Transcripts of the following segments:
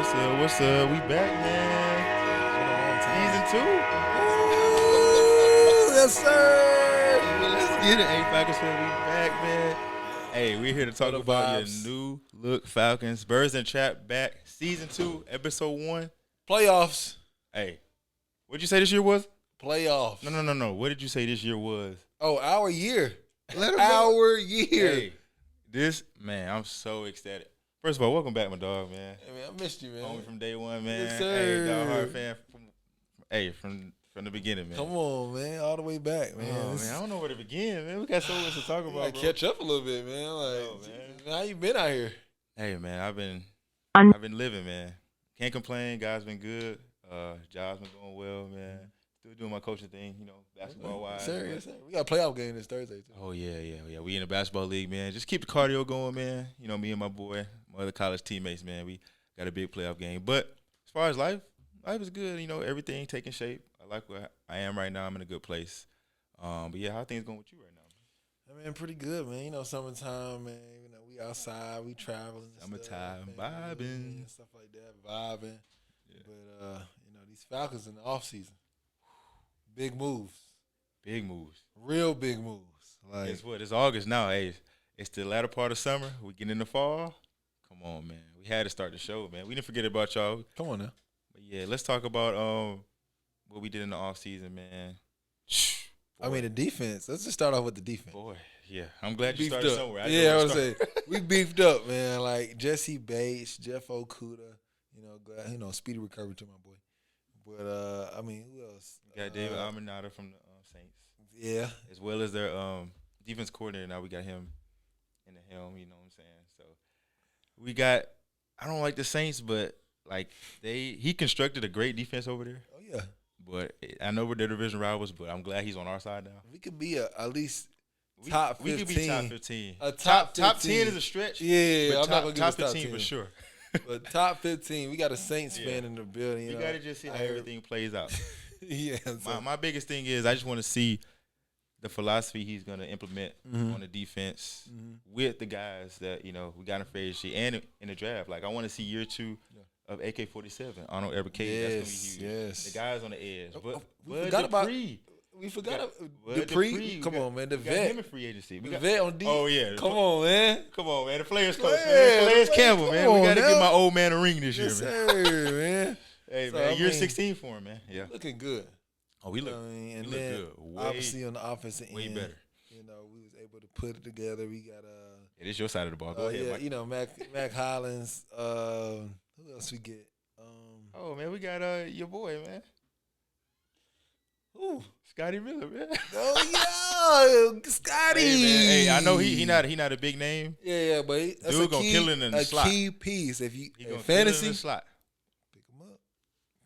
What's up? What's up? We back, man. Season 2. Ooh, yes, sir. Let's get it. Hey, Falcons fan, we back, man. Hey, we're here to talk about your new look Falcons. Birds and Trap back. Season 2, Episode 1. Playoffs. Hey, what'd you say this year was? Playoffs. No. What did you say this year was? Oh, our year. Let 'em Our year. Hey, man, I'm so ecstatic. First of all, welcome back, my dog, man. Hey, man, I missed you, man. Homie from day one, man. Yes, sir. Hey, dog hard fan from the beginning, man. Come on, man. All the way back, man. Oh, man, I don't know where to begin, man. We got so much to talk about, bro. Catch up a little bit, man. Man, how you been out here? Hey, man, I've been living, man. Can't complain. Guys been good. Job's been going well, man. Still doing my coaching thing, basketball-wise. Yes, sir. We got a playoff game this Thursday, too. Oh, yeah. We in the basketball league, man. Just keep the cardio going, man. Me and my boy, my other college teammates, man. We got a big playoff game. But as far as life is good. Everything taking shape. I like where I am right now. I'm in a good place. But, yeah, how things going with you right now? Man, pretty good, man. Summertime, man. We outside, we traveling. Summertime, vibing. And stuff like that, vibing. Yeah. But, these Falcons in the offseason. Big moves. Real big moves. Like, guess what? It's August now. Hey, it's the latter part of summer. We get in the fall. Come on, man. We had to start the show, man. We didn't forget about y'all. Come on now. But, yeah, let's talk about what we did in the offseason, man. The defense. Let's just start off with the defense. Boy, yeah. I'm glad you started somewhere. I was saying, we beefed up, man. Like, Jesse Bates, Jeff Okuda, speedy recovery to my boy. But, who else? We got David Aminata from the Saints. Yeah. As well as their defense coordinator. Now we got him in the helm, you know what I'm saying? So we got – I don't like the Saints, but, he constructed a great defense over there. Oh, yeah. But I know we're the division rivals, but I'm glad he's on our side now. We could be at least top 15. We could be top 15. Top 10 is a stretch. Yeah, but I'm not going to give us top 15 for sure. But top 15, we got a Saints fan in the building. We got to just see how everything plays out. Yeah. My biggest thing is I just want to see the philosophy he's going to implement on the defense with the guys that, we got in free agency and in the draft. I want to see year 2 of AK-47, Arnold Evercade. That's going to be huge. Yes. The guys on the edge. We forgot Dupree. Come on, man. The vet. Got him in free agency. The vet on D. Oh, yeah. Come on, man. The Flares coach, man. Flares Campbell, man. We got to give my old man a ring this year, man. Sir, man. Hey, man. Year 16 for him, man. Yeah. Looking good. Oh, we look good. Obviously, on the offensive end. Way better. We was able to put it together. We got it is your side of the ball. Go ahead, Mike. Mac Hollins. Who else we get? Oh, man, we got your boy, man. Ooh, Scotty Miller, man. Oh yeah, Scotty. Hey, I know he not a big name. Yeah, but that's dude gonna kill it in the slot. A key piece. If you fantasy, in the slot.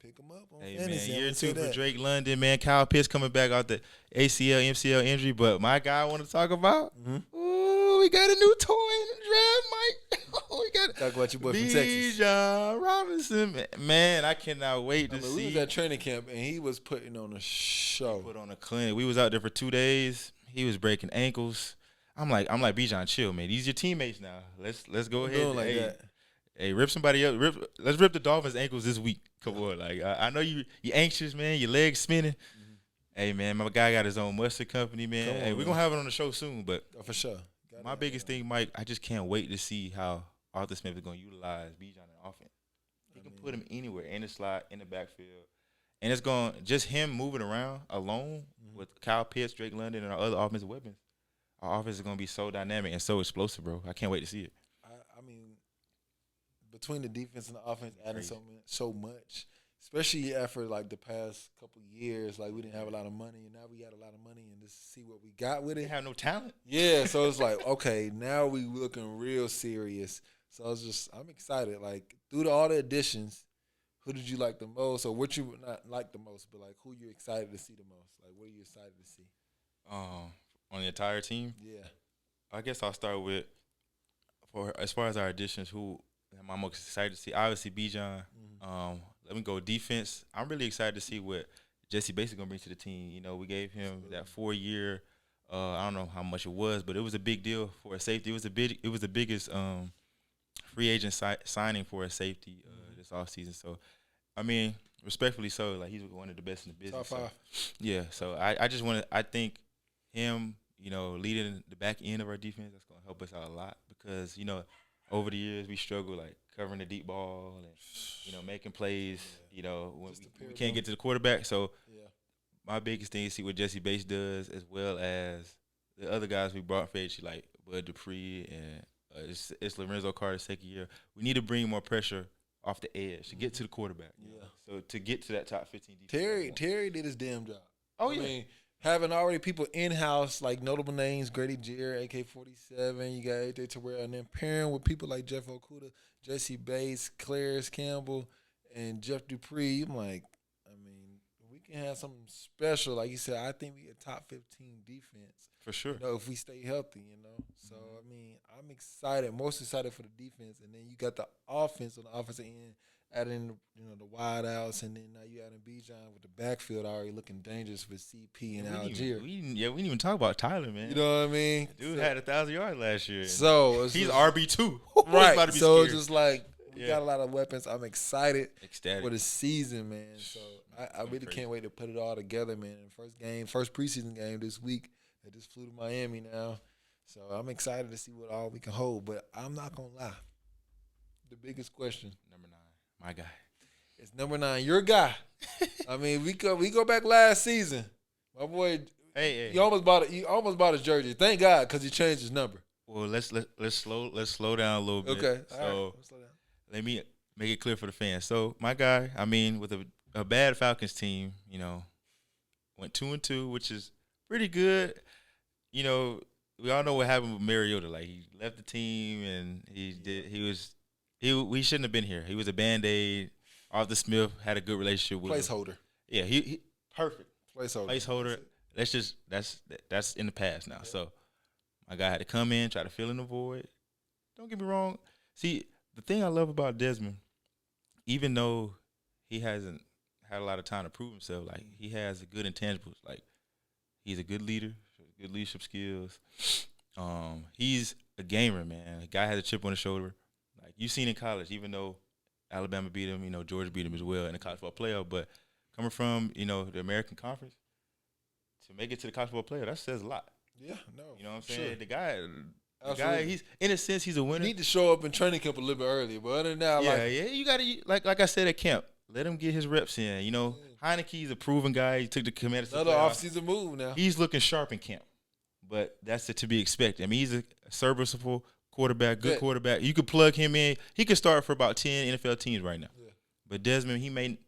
Pick him up on Man, fantasy. year 2 for Drake London, man. Kyle Pitts coming back out the ACL, MCL injury, but my guy I want to talk about. Ooh, we got a new toy in the draft, Mike. We got talk about your boy from Texas, Bijan Robinson. Man, I cannot wait to see. We was at training camp and he was putting on a show. He put on a clinic. We was out there for 2 days. He was breaking ankles. I'm like Bijan, chill, man. These your teammates now. Let's go ahead. Like that. Hey, rip somebody else. Let's rip the Dolphins' ankles this week. Come on, I know you anxious, man. Your legs spinning. Hey, man, my guy got his own mustard company, man. Hey, we're gonna have it on the show soon, but for sure. My biggest thing, Mike, I just can't wait to see how Arthur Smith is gonna utilize Bijan in offense. He can put him anywhere in the slot, in the backfield, and it's going just him moving around alone with Kyle Pitts, Drake London, and our other offensive weapons. Our offense is gonna be so dynamic and so explosive, bro. I can't wait to see it. Between the defense and the offense, adding so much, especially after the past couple years, we didn't have a lot of money, and now we got a lot of money, and just see what we got with it. They have no talent. Yeah, so it's okay, now we looking real serious. So I'm excited. Through all the additions, who did you like the most, or what you not like the most, but who you excited to see the most? What are you excited to see? On the entire team? Yeah. I guess I'll start with as far as our additions, who I'm most excited to see. Obviously, Bijan. Let me go defense. I'm really excited to see what Jesse Bates is going to bring to the team. We gave him that 4-year. I don't know how much it was, but it was a big deal for a safety. It was the biggest free agent signing for a safety this offseason. So, I mean, respectfully so, like he's one of the best in the business. Top 5. So, yeah. So I just want to. I think him, leading the back end of our defense, that's gonna help us out a lot because over the years we struggle like covering the deep ball and making plays. When we can't get to the quarterback. So my biggest thing is see what Jesse Bates does, as well as the other guys we brought for age, like Bud Dupree and it's Lorenzo Carter's second year. We need to bring more pressure off the edge to get to the quarterback. So to get to that top 15 defense. Terry did his damn job. Oh, I yeah. mean, having already people in-house, like notable names, Grady Jarrett, AK-47, you got AJ Terrell, and then pairing with people like Jeff Okuda, Jesse Bates, Clarence Campbell, and Jeff Dupree, I'm like, we can have something special. Like you said, I think we get top 15 defense. For sure. If we stay healthy, So, I'm excited, most excited for the defense. And then you got the offense on the offensive end, adding, the wide outs, and then now you adding Bijan with the backfield already looking dangerous with CP and Algier. We didn't even talk about Tyler, man. You know what I mean? Dude had 1,000 yards last year. So he's RB2. Right. So it's scary. just like we got a lot of weapons. I'm excited Ecstatic. for the season, man. So I really can't wait to put it all together, man. First preseason game this week. I just flew to Miami now. So I'm excited to see what all we can hold. But I'm not going to lie. The biggest question. Number 9, my guy. It's number 9, your guy. We go back last season. My boy, he almost bought his jersey. Thank God, because he changed his number. Well, let's slow down a little bit. Okay. So all right. Let's slow down. let me make it clear for the fans. So my guy, with a bad Falcons team, went 2-2, which is pretty good. We all know what happened with Mariota. Like he left the team and we shouldn't have been here. He was a Band-Aid. Arthur Smith had a good relationship with Placeholder. him. Yeah, he perfect. Placeholder. That's in the past now. So my guy had to come in, try to fill in the void. Don't get me wrong. See, the thing I love about Desmond, even though he hasn't had a lot of time to prove himself, like he has a good intangibles. Like he's a good leader, good leadership skills. He's a gamer, man. The guy has a chip on his shoulder. Like you've seen in college, even though Alabama beat him, Georgia beat him as well in the college football playoff. But coming from, the American Conference to make it to the college football playoff, that says a lot. Yeah, no. You know what I'm saying? Sure. The guy, he's in a sense, he's a winner. You need to show up in training camp a little bit earlier, but other than that, you gotta like I said at camp, let him get his reps in. Heineke's a proven guy. He took the Commanders to the another playoffs. offseason move now. He's looking sharp in camp, but that's to be expected. He's a serviceable quarterback, good quarterback. You could plug him in. He could start for about 10 NFL teams right now. Yeah. But Desmond, he may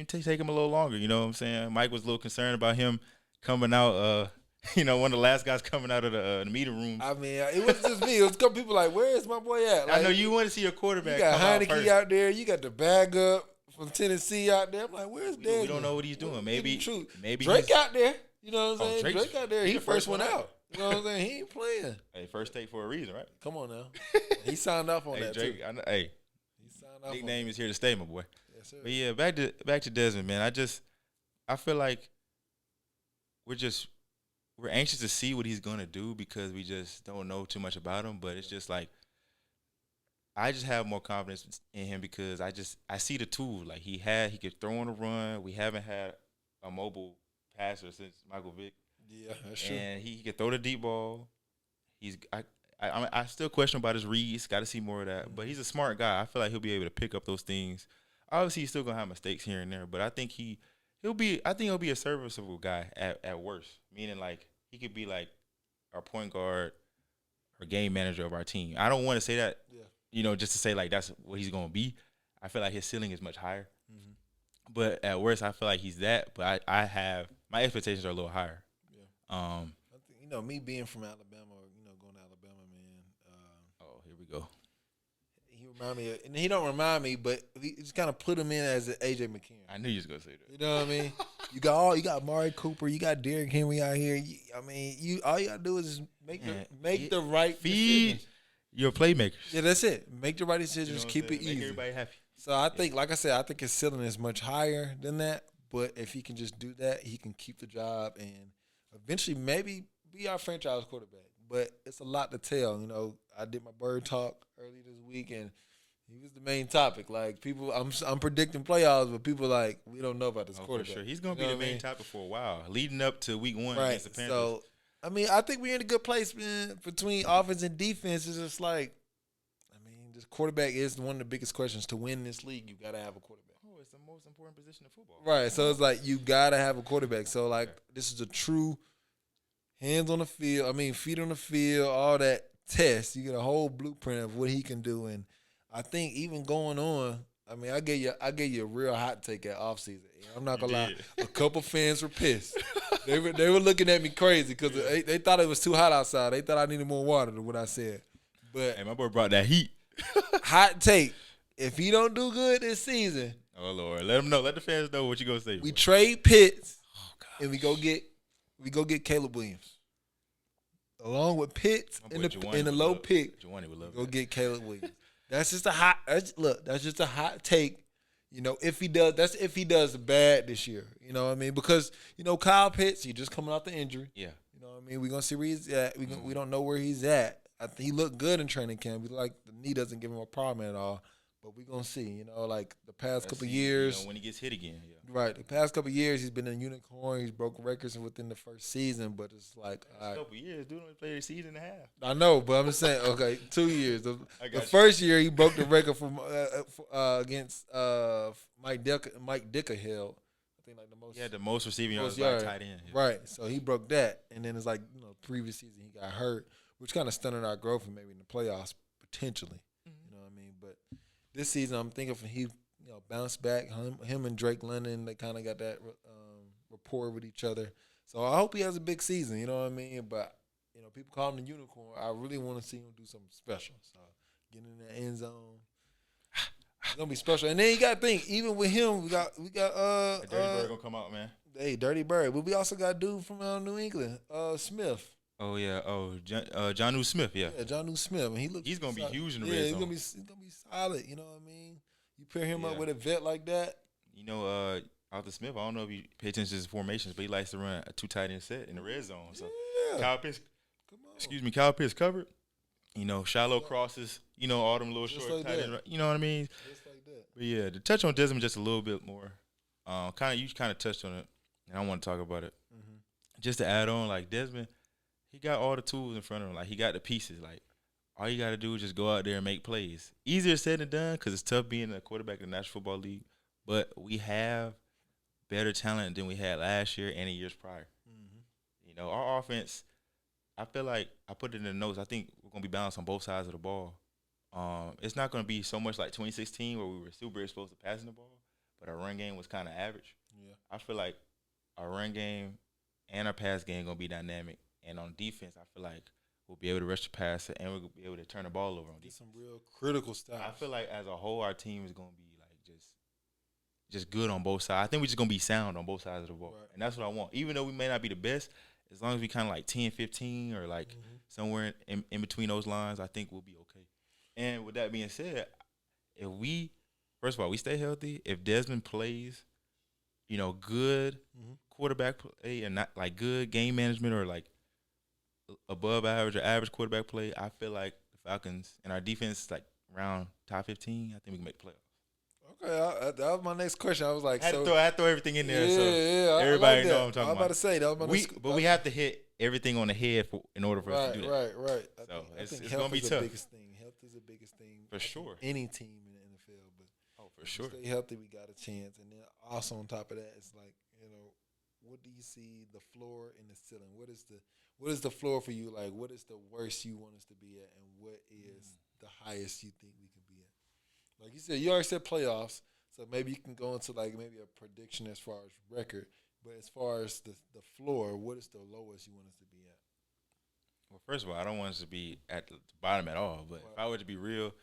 take him a little longer. You know what I'm saying? Mike was a little concerned about him coming out. One of the last guys coming out of the meeting room. It wasn't just me. It was a couple people like, where's my boy at? Like, I know you want to see your quarterback. You got Heineke out there. You got the bag up from Tennessee out there. I'm like, where's Desmond? We don't know what he's doing. Maybe Drake out there. You know what I'm saying? Drake out there. He the first one out. You know what I'm saying? He ain't playing. Hey, first take for a reason, right? Come on now. He signed off on that Drake, too. He signed off. Nickname is here to stay, my boy. Yes, sir. But yeah, back to Desmond, man. I feel like we're anxious to see what he's gonna do because we just don't know too much about him. But it's just like I just have more confidence in him because I see the tool. Like he could throw on a run. We haven't had a mobile passer since Michael Vick. Yeah, that's true. And he could throw the deep ball. I still question about his reads. Got to see more of that. But he's a smart guy. I feel like he'll be able to pick up those things. Obviously, he's still gonna have mistakes here and there, but I think he'll be a serviceable guy at worst. Meaning like he could be like our point guard or game manager of our team. I don't want to say that, just to say like that's what he's gonna be. I feel like his ceiling is much higher. Mm-hmm. But at worst, I feel like he's that. But I have my expectations are a little higher. I think, me being from Alabama, going to Alabama, man. Here we go. He remind me, and he don't remind me, but he just kind of put him in as an AJ McCarron. I knew you was gonna say that. You know what I mean? you got Amari Cooper, you got Derrick Henry out here. All you gotta do is make the right feed decisions. Your playmakers. Yeah, that's it. Make the right decisions. Keep it easy. Make everybody happy. So I think, like I said, I think his ceiling is much higher than that. But if he can just do that, he can keep the job and eventually maybe be our franchise quarterback. But it's a lot to tell. I did my bird talk early this week, and He was the main topic. Like people, I'm predicting playoffs, but people like we don't know about this quarterback. For sure. He's gonna be the main topic for a while, leading up to week 1 against the Panthers. So I mean, I think we're in a good place, man. Between offense and defense, it's just like, I mean, this quarterback is one of the biggest questions to win this league. You gotta have a quarterback. Oh, it's the most important position in football. Right. So it's like you gotta have a quarterback. So like this is a true hands on the field. I mean, feet on the field, all that test. You get a whole blueprint of what he can do, and I think even going on, I mean, I gave you a real hot take at offseason. I'm not gonna lie, a couple fans were pissed. They were looking at me crazy because they thought it was too hot outside. They thought I needed more water than what I said. But hey, my boy brought that heat. Hot take: if he don't do good this season, oh Lord, let them know. Let the fans know what you gonna say. We trade Pitts, and we go get Caleb Williams. Along with Pitts in the low pick, go get Caleb Williams. That's just a hot That's just a hot take. You know, if he does bad this year. You know what I mean? Because Kyle Pitts, he just coming off the injury. Yeah. You know what I mean? We're gonna see where he's at. We don't know where he's at. I think he looked good in training camp. The knee doesn't give him a problem at all. But we're going to see, like the past couple of years. When he gets hit again. Yeah. Right. The past couple of years, he's been a unicorn. He's broke records within the first season. But it's like. A couple of years. Dude only played a season and a half. I know, but I'm just saying, okay, 2 years. The first year, he broke the record from against Mike Dicker held. I think like the most. Yeah, the most receiving yards by a tight end. Yeah. Right. So he broke that. And then it's like, previous season, he got hurt, which kind of stunted our growth and maybe in the playoffs potentially. You know what I mean? But this season, I'm thinking if he bounced back. Him and Drake London, they kind of got that rapport with each other. So I hope he has a big season. You know what I mean? But people call him the unicorn. I really want to see him do something special. So getting in that end zone, it's gonna be special. And then you got to think, even with him, we got Dirty Bird gonna come out, man. Hey, Dirty Bird. But we also got a dude from New England, Smith. Oh yeah, Jonnu Smith, yeah. Yeah, Jonnu Smith. And he's gonna be huge in the red zone. Yeah, he's gonna be solid. You know what I mean? You pair him up with a vet like that. Arthur Smith, I don't know if you pay attention to his formations, but he likes to run a 2 tight end set in the red zone. So Kyle Pitts covered. Shallow crosses. All them little just short like tight end. You know what I mean? Just like that. But yeah, to touch on Desmond just a little bit more. You kind of touched on it, and I want to talk about it. Mm-hmm. Just to add on, like Desmond, he got all the tools in front of him. Like he got the pieces. Like all you got to do is just go out there and make plays. Easier said than done because it's tough being a quarterback in the National Football League. But we have better talent than we had last year and the years prior. Mm-hmm. Our offense, I feel like I put it in the notes. I think we're going to be balanced on both sides of the ball. It's not going to be so much like 2016 where we were super exposed to passing the ball, but our run game was kind of average. Yeah. I feel like our run game and our pass game going to be dynamic. And on defense, I feel like we'll be able to rush the passer and we'll be able to turn the ball over on defense. Some real critical stuff. I feel like as a whole, our team is going to be like just good on both sides. I think we're just going to be sound on both sides of the ball. Right. And that's what I want. Even though we may not be the best, as long as we kind of like 10-15 or like somewhere in between those lines, I think we'll be okay. And with that being said, first of all, we stay healthy. If Desmond plays, good quarterback play and not like good game management or like above average or average quarterback play, I feel like the Falcons and our defense like around top 15, I think we can make the playoffs. Okay, that was my next question. I was like, I had to throw everything in there, so everybody know what I'm talking about. I was about to say that was my next question. But we have to hit everything on the head in order for us to do that. Right. So it's going to be tough. Health is the biggest thing for sure. Any team in the NFL, but for sure, stay healthy, we got a chance. And then also on top of that, it's like what do you see the floor and the ceiling? What is the floor for you? Like, what is the worst you want us to be at, and what is the highest you think we can be at? Like you said, you already said playoffs, so maybe you can go into like maybe a prediction as far as record. But as far as the floor, what is the lowest you want us to be at? Well, first of all, I don't want us to be at the bottom at all. But if I were to be real,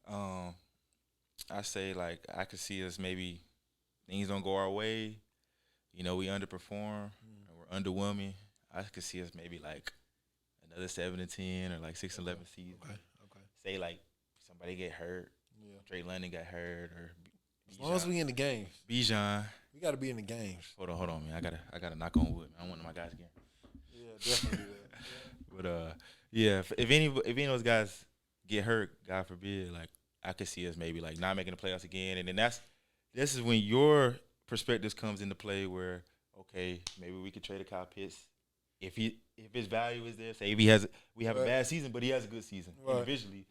I say like I could see us maybe things don't go our way. We underperform, or we're underwhelming. I could see us maybe like another 7-10 or like 6-11 season. Okay. Say like somebody get hurt. Yeah. Drake London got hurt, or as long as we in the games. Bijan. We got to be in the games. Hold on, man. I gotta knock on wood. Man. I don't want my guys again. Yeah, definitely. But if any of those guys get hurt, God forbid, like I could see us maybe like not making the playoffs again, and then this is when your perspectives comes into play. Where okay, maybe we could trade a Kyle Pitts if his value is there. Say if we have a bad season, but he has a good season individually.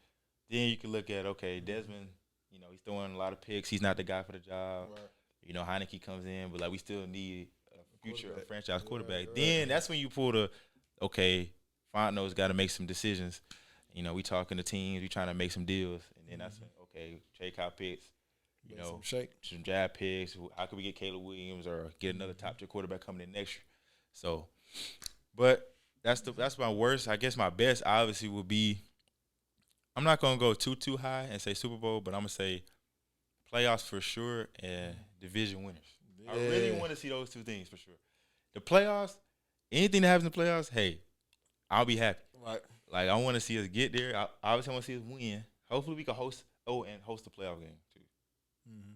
Then you can look at okay, Desmond. You know, he's throwing a lot of picks. He's not the guy for the job. Right. You know, Heineke comes in, but like we still need a franchise quarterback. Right. Then that's when you pull the okay, Fontenot's got to make some decisions. You know, we talking to teams, we trying to make some deals, and then that's when okay, trade Kyle Pitts. You know, some draft picks. How could we get Caleb Williams or get another top tier quarterback coming in next year? So, but that's my worst. I guess my best obviously would be. I'm not gonna go too high and say Super Bowl, but I'm gonna say playoffs for sure and division winners. Yeah. I really want to see those two things for sure. The playoffs, anything that happens in the playoffs, hey, I'll be happy. Right. Like I want to see us get there. I obviously want to see us win. Hopefully we can host the playoff game too. Mm-hmm.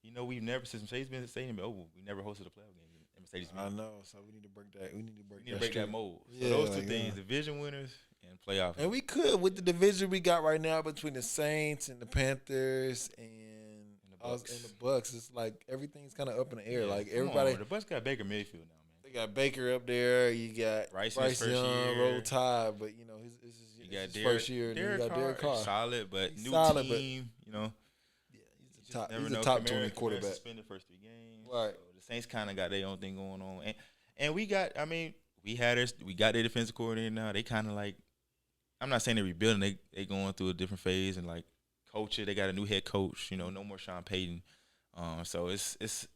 You know we've never since Mercedes-Benz Stadium we never hosted a playoff game in Mercedes-Benz. I know, so we need to break that. We need to break that mold. So those two things: division winners and playoff. And we could with the division we got right now between the Saints and the Panthers and the Bucks. It's like everything's kind of up in the air. Like everybody, the Bucks got Baker Mayfield now, man. They got Baker up there. You got Bryce Young, Roll Tide, but you know his first year. Derek and you got Derek Carr, solid, but new team. You know, he's a top 20 quarterback. Suspended first 3 games. Right. So the Saints kind of got their own thing going on, and we got. I mean, we got their defensive coordinator now. They kind of like. I'm not saying they're rebuilding. They going through a different phase and like culture. They got a new head coach. You know, no more Sean Payton. So it's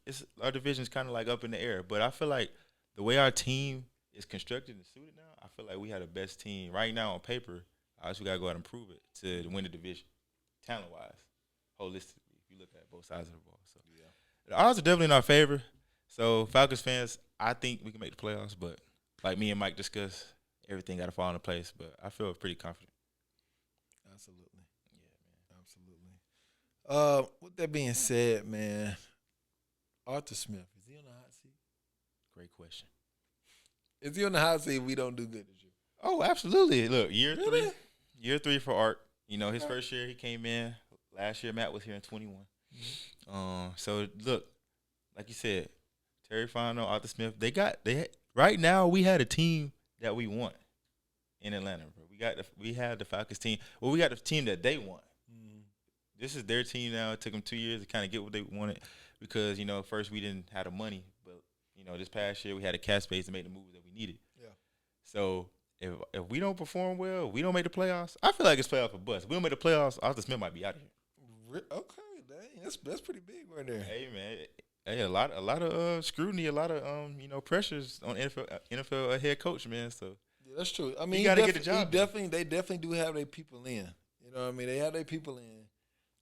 our division's kind of like up in the air. But I feel like the way our team is constructed and suited now, I feel like we have the best team right now on paper. Obviously, we gotta go out and prove it to win the division, talent wise, holistically. If you look at both sides of the ball, so the odds are definitely in our favor. So Falcons fans, I think we can make the playoffs. But like me and Mike discussed, everything got to fall into place, but I feel pretty confident. Absolutely. Yeah, man. Absolutely. With that being said, man, Arthur Smith, is he on the hot seat? Great question. Is he on the hot seat if we don't do good this year? Oh, absolutely. Look, year 3 for Art. You know, his first year he came in. Last year Matt was here in 21. Mm-hmm. So, look, like you said, Terry Fontenot, Arthur Smith, right now we had a team that we want in Atlanta, bro. We had the Falcons team. Well, we got the team that they want. Mm-hmm. This is their team now. It took them 2 years to kind of get what they wanted because, you know, first we didn't have the money. But, you know, this past year we had a cap space to make the moves that we needed. Yeah. So, if we don't perform well, we don't make the playoffs, I feel like it's playoff for bust. If we don't make the playoffs, Arthur Smith might be out of here. Okay, dang. That's pretty big right there. Hey, man. Hey, a lot of scrutiny, a lot of pressures on NFL head coach, man. So yeah, that's true. I mean, you gotta get the job. They definitely do have their people in. You know what I mean? They have their people in.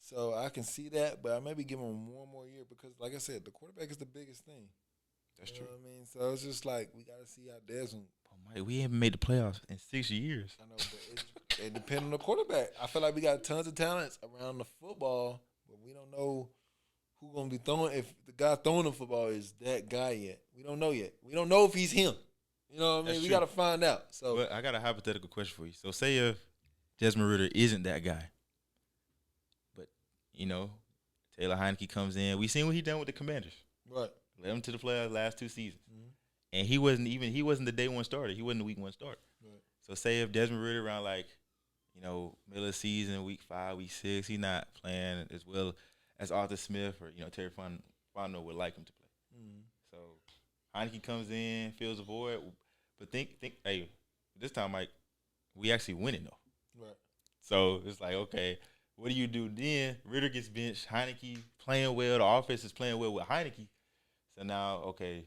So I can see that, but I maybe give them one more year because, like I said, the quarterback is the biggest thing. That's true. You know what I mean? So it's just like we gotta see how Desmond. Oh, Mike, we haven't made the playoffs in 6 years. I know, but it depends on the quarterback. I feel like we got tons of talents around the football, but we don't know. Who's gonna be throwing? If the guy throwing the football is that guy yet, we don't know yet. We don't know if he's him. You know what I mean? We gotta find out. So, but I got a hypothetical question for you. So, say if Desmond Ridder isn't that guy, but you know, Taylor Heineke comes in. We seen what he done with the Commanders. Right. Led them to the playoffs last 2 seasons, and he wasn't the day 1 starter. He wasn't the week 1 starter. Right. So, say if Desmond Ridder around like, you know, middle of the season, week 5, week 6, he's not playing as well as Arthur Smith or, you know, Terry Fontenot would like him to play. Mm-hmm. So Heineke comes in, fills the void. But think, hey, this time, Mike, we actually winning though. Right. So it's like, okay, what do you do then? Ridder gets benched. Heineke playing well. The offense is playing well with Heineke. So now, okay,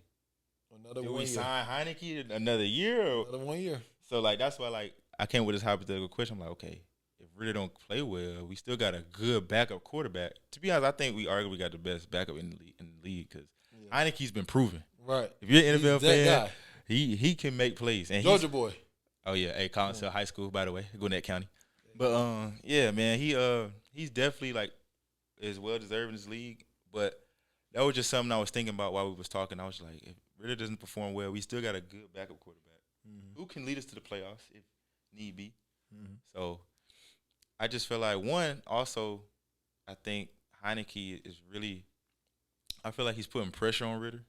do we sign Heineke another year? Another 1 year. So like that's why like I came with this hypothetical question. I'm like, okay. If Ridder don't play well, we still got a good backup quarterback. To be honest, I think we arguably got the best backup in the league because Heineke's been proven. Right. If you're an NFL fan, he can make plays. And Georgia boy. Oh yeah, hey, Collinsville High School, by the way, Gwinnett County. But yeah, man, he's definitely like is well deserved in this league. But that was just something I was thinking about while we was talking. I was like, if Ridder doesn't perform well, we still got a good backup quarterback who can lead us to the playoffs if need be. Mm-hmm. So. I just feel like, one, also, I think Heineke is really. I feel like he's putting pressure on Ritter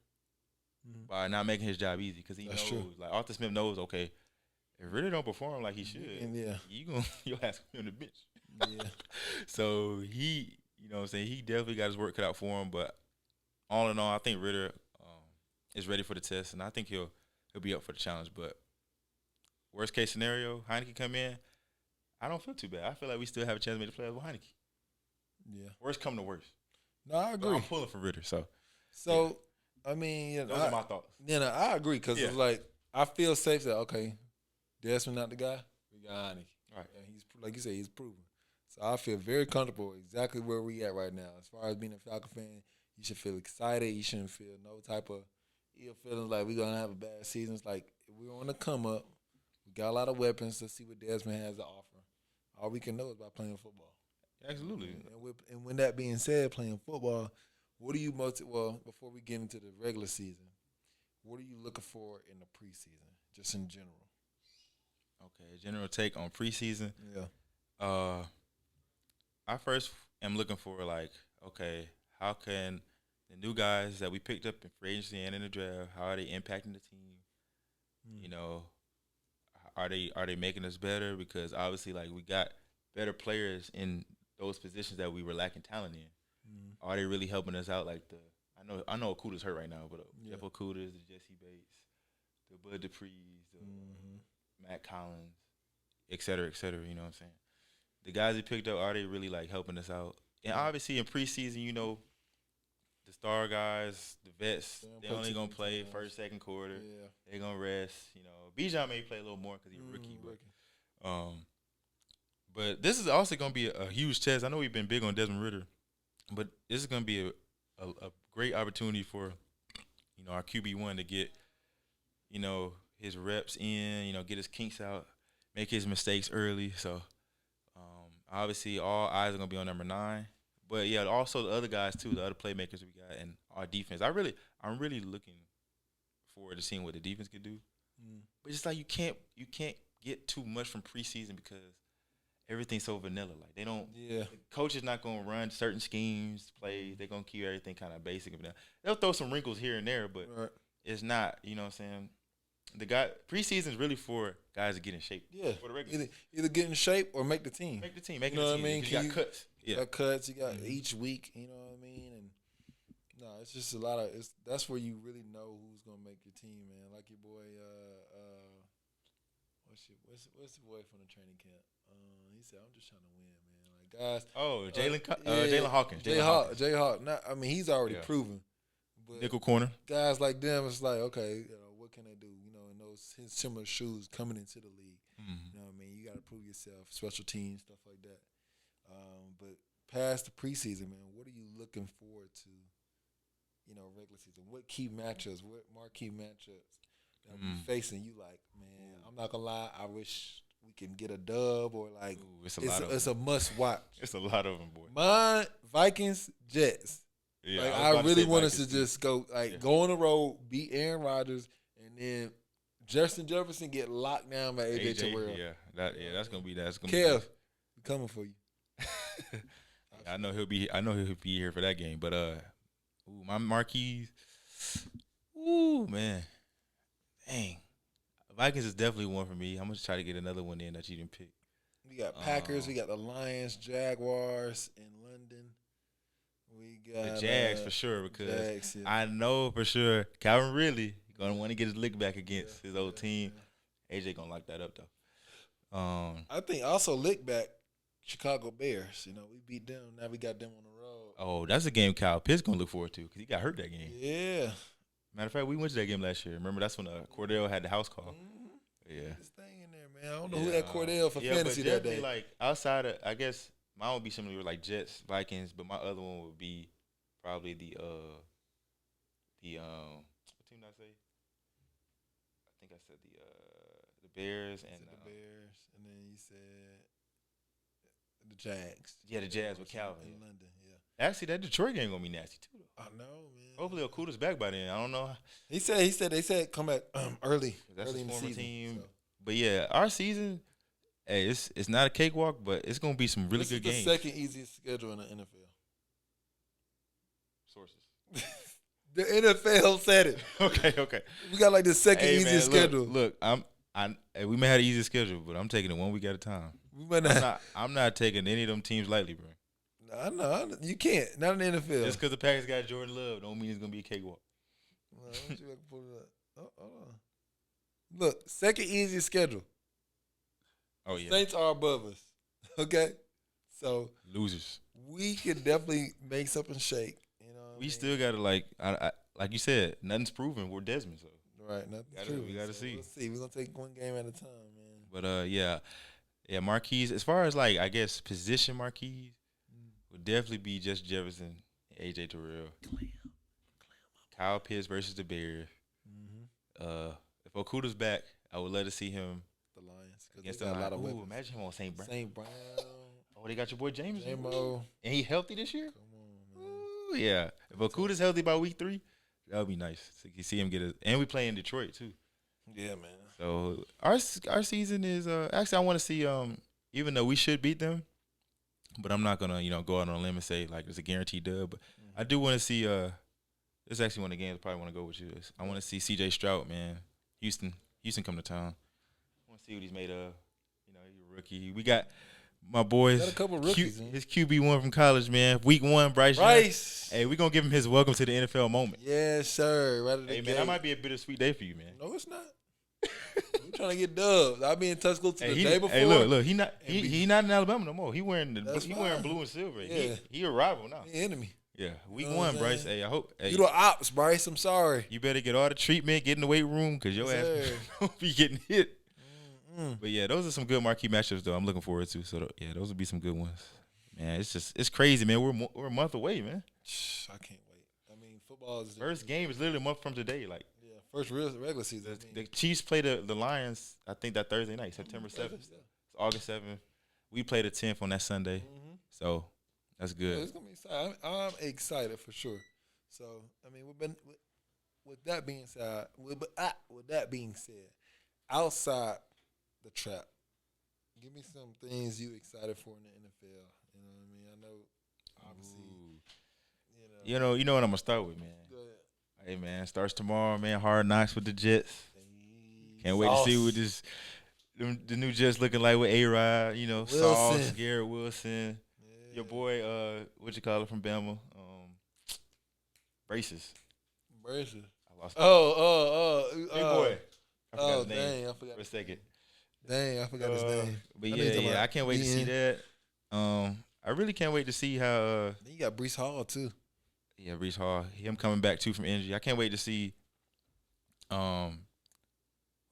by not making his job easy because he That's knows, true. like Arthur Smith knows, okay, if Ritter don't perform like he should, Yeah. your ass gonna be on the bench. Yeah. So he, you know what I'm saying, he definitely got his work cut out for him. But all in all, I think Ritter is ready for the test, and I think he'll be up for the challenge. But worst case scenario, Heineke come in, I don't feel too bad. I feel like we still have a chance to make the playoffs with Heineke. Yeah. Worst come to worst. No, I But agree. I'm pulling for Ritter, so I mean, you know, those are my thoughts. You know, I agree because Yeah. it's like I feel safe that okay, Desmond not the guy. We got Heineke. Right. And he's like you said, he's proven. So I feel very comfortable exactly where we at right now. As far as being a Falcon fan, you should feel excited. You shouldn't feel no type of ill feelings like we're gonna have a bad season. It's like if we're on the come up. We got a lot of weapons. Let's see what Desmond has to offer. All we can know is by playing football. Absolutely. And when that being said, playing football, what do you well, before we get into the regular season, what are you looking for in the preseason, just in general? Okay, general take on preseason. Yeah. I first am looking for like, okay, how can the new guys that we picked up in free agency and in the draft, how are they impacting the team? You know, are they making us better? Because obviously, like we got better players in those positions that we were lacking talent in. Are they really helping us out? Like I know Okuda's hurt right now, but Jeff Okuda's, the Jesse Bates, the Bud Dupree's, the Matt Collins, et cetera, et cetera. You know what I'm saying? The guys he picked up, are they really like helping us out? And obviously in preseason, you know, the star guys, the vets, they only gonna play first, second quarter. Yeah. They gonna rest. You know, Bijan may play a little more because he's a rookie, but this is also gonna be a huge test. I know we've been big on Desmond Ritter, but this is gonna be a great opportunity for, you know, our QB1 to get, you know, his reps in, you know, get his kinks out, make his mistakes early. So obviously all eyes are gonna be on number 9. But yeah, also the other guys too, the other playmakers we got, and our defense. I'm really looking forward to seeing what the defense could do. But it's like you can't get too much from preseason because everything's so vanilla. Like they don't. Yeah. The coach is not gonna run certain schemes, plays. They're gonna keep everything kind of basic. They'll throw some wrinkles here and there, but it's not. You know what I'm saying? Preseason is really for guys to get in shape. Yeah. For the regular. Either get in shape or make the team. Make the team. You know what I mean? You got cuts. You got cuts. You got each week. You know what I mean? And no, it's just a lot of. That's where you really know who's gonna make your team, man. Like your boy. What's the boy from the training camp? He said, "I'm just trying to win, man. Like guys." Oh, Jalen Hawkins. Jay Hawk. I mean, he's already proven. But nickel corner. Guys like them, it's like, okay, you know, what can they do? You know, in those similar shoes coming into the league. You know what I mean? You got to prove yourself, special teams, stuff like that. But past the preseason, man, what are you looking forward to? You know, regular season. What key matchups? What marquee matchups that we facing? You like, man? I'm not gonna lie. I wish we can get a dub or like. It's a must watch. It's a lot of them, boy. Mine, Vikings, Jets. Yeah, like I really want us to just go go on the road, beat Aaron Rodgers, and then Justin Jefferson get locked down by AJ Terrell. That's gonna be Kev, we coming for you. I know he'll be here for that game. But my marquees, man, dang, Vikings is definitely one for me. I'm gonna try to get another one in that you didn't pick. We got Packers, we got the Lions, Jaguars in London. We got the Jags for sure because Jags, I know for sure Calvin Ridley gonna want to get his lick back against his old team. AJ gonna lock that up though. I think also lick back Chicago Bears. You know, we beat them. Now we got them on the road. Oh, that's a game Kyle Pitts gonna look forward to because he got hurt that game. Yeah. Matter of fact, we went to that game last year. Remember, that's when Cordell had the house call. Yeah. This thing in there, man. I don't know who that Cordell for fantasy but that day. Like outside of, I guess mine would be similar with like Jets, Vikings, but my other one would be probably the what team did I say? I think I said the Bears and the Bears, and then you said the Jags. Yeah, the Jags with Calvin in London. Yeah. Actually, that Detroit game gonna be nasty too. I know, man. Hopefully, Okuda's back by then. I don't know. They said come back early. That's early his in the former season, team. so. But yeah, our season, Hey, it's not a cakewalk, but it's gonna be some really good games. The second easiest schedule in the NFL. Sources. The NFL said it. Okay. We got like the second easiest schedule. Look, we may have the easiest schedule, but I'm taking it 1 week at a time. I'm not taking any of them teams lightly, bro. No, you can't. Not in the NFL. Just because the Packers got Jordan Love don't mean it's gonna be a cakewalk. Let me see if I can pull it up. Hold on. Look, second easiest schedule. Oh yeah. Saints are above us. Okay, so losers. We can definitely make something shake. You know, we still gotta like you said, nothing's proven. We're Desmond, so right. Nothing's proven. We gotta see. We'll see. We're gonna take one game at a time, man. But yeah, marquees. As far as like I guess position marquees would definitely be Justin Jefferson, and AJ Terrell, Kyle Pitts versus the Bears. If Okuda's back, I would love to see him. The Lions against a lot of weapons. Imagine him on St. Brown. St. Brown. Oh, they got your boy James. J-Mo. And he healthy this year? Come on, man. Ooh, yeah. If Okuda's healthy by week 3, that would be nice. So you see him get and we play in Detroit too. Yeah, man. So our season is actually I want to see even though we should beat them, but I'm not gonna go out on a limb and say like it's a guaranteed dub. But I do want to see this is actually one of the games I probably want to go with you. I want to see C.J. Stroud, man. Houston come to town. I want to see what he's made of. He's a rookie. We got my boys. Got a couple rookies. His QB1 from college, man. Week 1, Bryce. Hey, we gonna give him his welcome to the NFL moment. Yes, sir. Hey, man, that might be a bittersweet day for you, man. No, it's not. I'm trying to get dubs. I'll be in Tuscaloosa the day before. Hey, look, he not in Alabama no more. He wearing wearing blue and silver. Yeah. He a rival now. He enemy. Yeah, week 1, Bryce. Hey, I hope. Hey, you the ops, Bryce. I'm sorry. You better get all the treatment, get in the weight room, because your ass don't be getting hit. But yeah, those are some good marquee matchups though. I'm looking forward to. So yeah, those would be some good ones. Man, it's crazy, man. We're a month away, man. I can't wait. I mean, football is first game is literally a month from today. Like first real regular season. The Chiefs play the Lions. I think that Thursday night, September 7th. It's August 7th. We play the 10th on that Sunday. So that's good. Yeah, it's gonna be exciting. I'm excited for sure. So I mean, with that being said, outside the trap, give me some things you excited for in the NFL. You know what I mean? I know, obviously. You know what I'm gonna start with, man. Go ahead. Hey, man, starts tomorrow, man. Hard Knocks with the Jets. Can't wait to see what the new Jets looking like with A-Rod. Sauce, Garrett Wilson. Yeah. Your boy, from Bama, Braces. I lost. Big boy. I forgot his name. Dang, I forgot for a second. Dang, I forgot his name. But yeah, I can't wait to see that. I really can't wait to see how. Then you got Breece Hall too. Yeah, Breece Hall. Him coming back too from injury. I can't wait to see what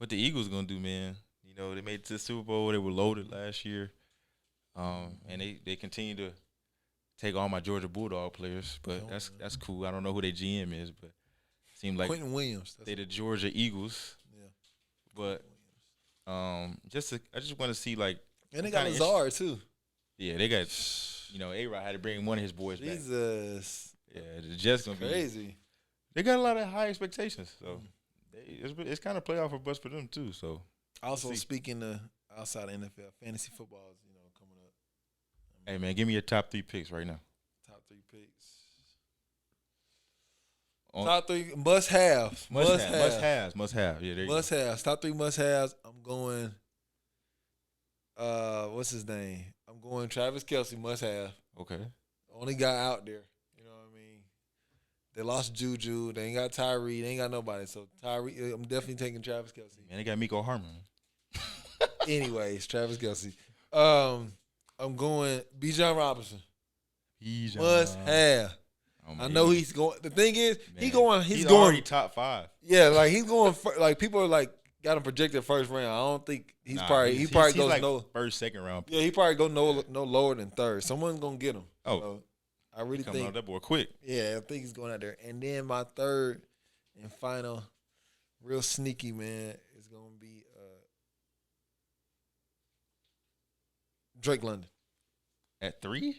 the Eagles gonna do, man. They made it to the Super Bowl. They were loaded last year. And they continue to take all my Georgia Bulldog players, but that's cool. I don't know who their GM is, but it seemed like Quentin Williams. They the Georgia Eagles. Yeah. But I just want to see like. And they got Lazard too. Yeah, they got A-Rod had to bring one of his boys back. Jesus. Yeah, the Jets gonna be crazy. They got a lot of high expectations, so it's kind of playoff for bust for them too. So also speaking of outside of NFL, fantasy football is coming up. Hey man, give me your top 3 picks right now. Top 3 picks. Top 3 must-haves. Must-have. Yeah, there you must-haves. Top 3 must-haves. I'm going. What's his name? I'm going Travis Kelce. Must-have. Okay. Only guy out there. You know what I mean? They lost Juju. They ain't got Tyree. They ain't got nobody. So Tyree, I'm definitely taking Travis Kelce. Man, they got Miko Harmon. Anyways, Travis Kelce. I'm going Bijan Robinson. Must have. I know he's going. The thing is, he's going. He's already top 5. Yeah, like he's going. Like people are like got him projected first round. I don't think he probably goes like no first, second round. Yeah, he probably go no lower than third. Someone's gonna get him. Oh, so I really coming think out that boy quick. Yeah, I think he's going out there. And then my third and final, real sneaky man, is gonna be Drake London. At 3?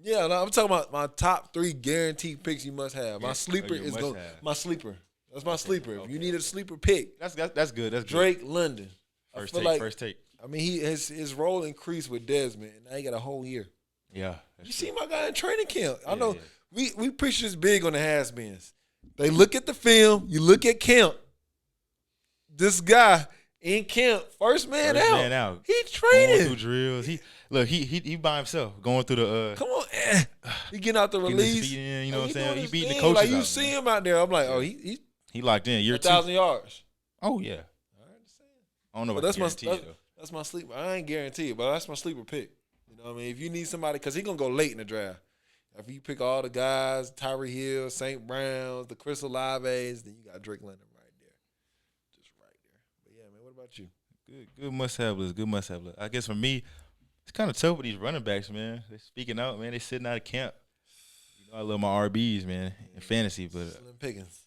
Yeah, no, I'm talking about my top 3 guaranteed picks you must have. My sleeper is going. My sleeper. That's my sleeper. If you need a sleeper pick, that's good. That's Drake London. First take. I mean, his role increased with Desmond, and now he got a whole year. Yeah. You see my guy in training camp. I know Yeah. we preach this big on the has-beens. They look at the film. You look at camp. This guy in camp, first man out. He training. Going through drills. He by himself going through the. Come on, he getting out the release. You know what I'm saying? He beating the coaches. Like you out, see man. him out there. I'm like, oh, he locked in. Year 1,000 yards. Oh yeah. I don't know what that's my sleeper. I ain't guaranteed, but that's my sleeper pick. You know what I mean? If you need somebody, because he's going to go late in the draft. If you pick all the guys, Tyree Hill, St. Brown's, the Crystal Laves, then you got Drake London right there. Just right there. But yeah, man, what about you? Good must-have list. Good must-have list. I guess for me, it's kind of tough with these running backs, man. They're speaking out, man. They sitting out of camp. You know, I love my RBs, man, in fantasy. But Slim Pickens.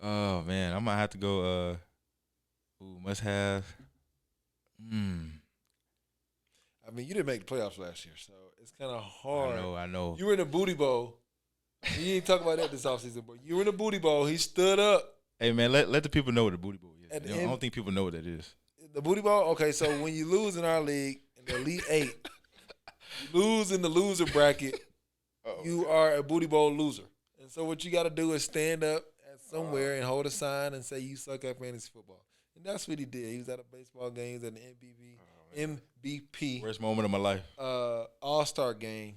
Oh, man. I might have to go must-have. I mean, you didn't make the playoffs last year, so it's kind of hard. I know. You were in the booty bowl. We ain't talk about that this offseason, but you were in the booty bowl. He stood up. Hey, man, let the people know what the booty bowl is. I don't think people know what that is. The booty bowl? Okay, so when you lose in our league, in the Elite Eight, you lose in the loser bracket, you are a booty bowl loser. And so what you got to do is stand up at somewhere and hold a sign and say you suck at fantasy football. And that's what he did. He was at a baseball game. He was at an MVP. Worst moment of my life. All-Star game.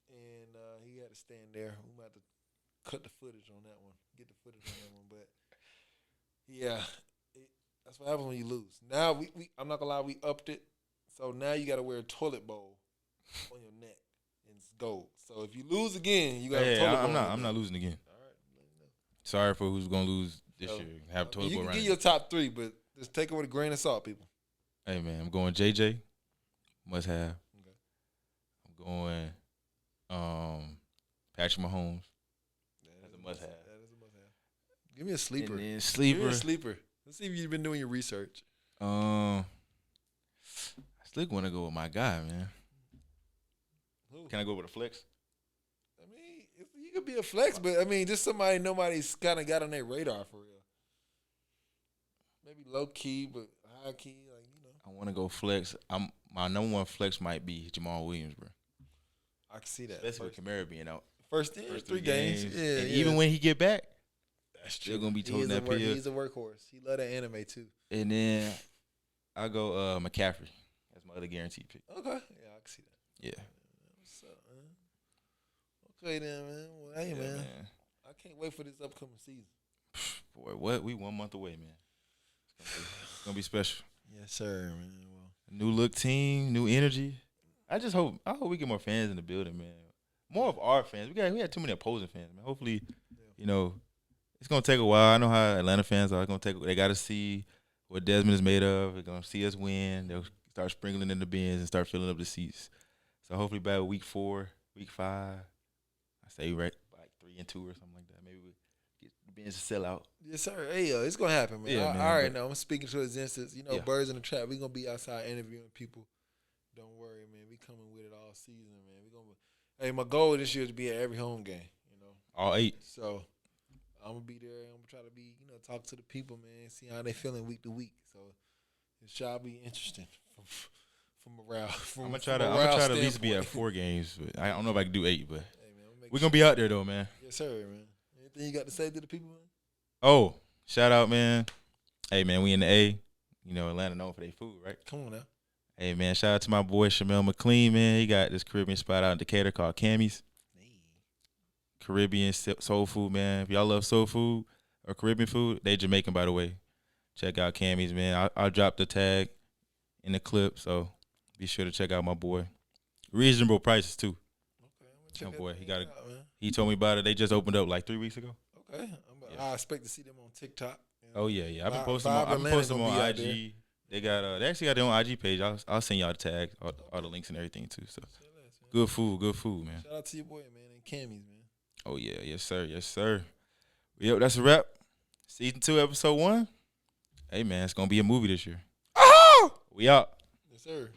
And he had to stand there. We might have to cut the footage on that one. Get the footage on that one. But, yeah, that's what happens when you lose. Now, we I'm not going to lie, we upped it. So now you got to wear a toilet bowl on your neck. And it's gold. So if you lose again, you got a toilet bowl. I'm not losing again. All right. Sorry for who's going to lose this year. Have toilet bowl you can right get your top three, but just take it with a grain of salt, people. Hey, man, I'm going JJ. Must have. Okay. I'm going Patrick Mahomes. That's a must have. That is a must have. Give me a sleeper. And then sleeper. Give me a sleeper. Let's see if you've been doing your research. I still want to go with my guy, man. Who? Can I go with a flex? I mean, you could be a flex, but I mean, just somebody nobody's kind of got on their radar for real. Maybe low key, but high key, like you know. I want to go flex. My number one flex might be Jamal Williams, bro. I can see that, especially with Kamara being out. First three games. Yeah, and even when he get back, that's still gonna be toting that pill. He's a workhorse. He love that anime too. And then I go McCaffrey. That's my other guaranteed pick. Okay, yeah, I can see that. Yeah. What's up, man? Okay then, man. Well, hey, man. I can't wait for this upcoming season. Boy, what? We 1 month away, man. It's gonna be special. Yes, sir, man. Well, new look team, new energy. I hope we get more fans in the building, man. More of our fans. We had too many opposing fans, man. Hopefully, you know, it's gonna take a while. I know how Atlanta fans are. They got to see what Desmond is made of. They're gonna see us win. They'll start sprinkling in the bins and start filling up the seats. So hopefully by week 4, week 5, I say right like 3-2 or something like that. Maybe we get the bins to sell out. Yes, sir. Hey, it's gonna happen, man. Yeah, man, I already know. I'm speaking to his instance. You know, Yeah. birds in the trap. We gonna be outside interviewing people. Don't worry, man. We coming with it all season, man. We gonna. Hey, my goal this year is to be at every home game. You know, All 8. so I'm gonna be there. I'm gonna try to be, talk to the people, man. See how they feeling week to week. So it shall be interesting from morale. I'm gonna try to at least be at 4 games. But I don't know if I can do 8, but we're gonna be out there though, man. Yes, sir, man. Anything you got to say to the people, man? Oh, shout out, man. Hey, man, we in the A. You know, Atlanta known for their food, right? Come on now. Hey, man, shout out to my boy Shamel McLean, man. He got this Caribbean spot out in Decatur called Cammy's. Caribbean soul food, man. If y'all love soul food or Caribbean food, they Jamaican, by the way. Check out Cammy's, man. I'll drop the tag in the clip, so be sure to check out my boy. Reasonable prices, too. Okay, my boy, he told me about it. They just opened up like 3 weeks ago. Okay. I expect to see them on TikTok. Oh, yeah. I've been posting them on IG. They actually got their own IG page. I'll send y'all the tags, all the links and everything too. So good food, man. Shout out to your boy, man, and Cammy's, man. Oh yeah, yes sir. Yep, that's a wrap. Season 2, episode 1. Hey man, it's gonna be a movie this year. Oh! We out. Yes, sir.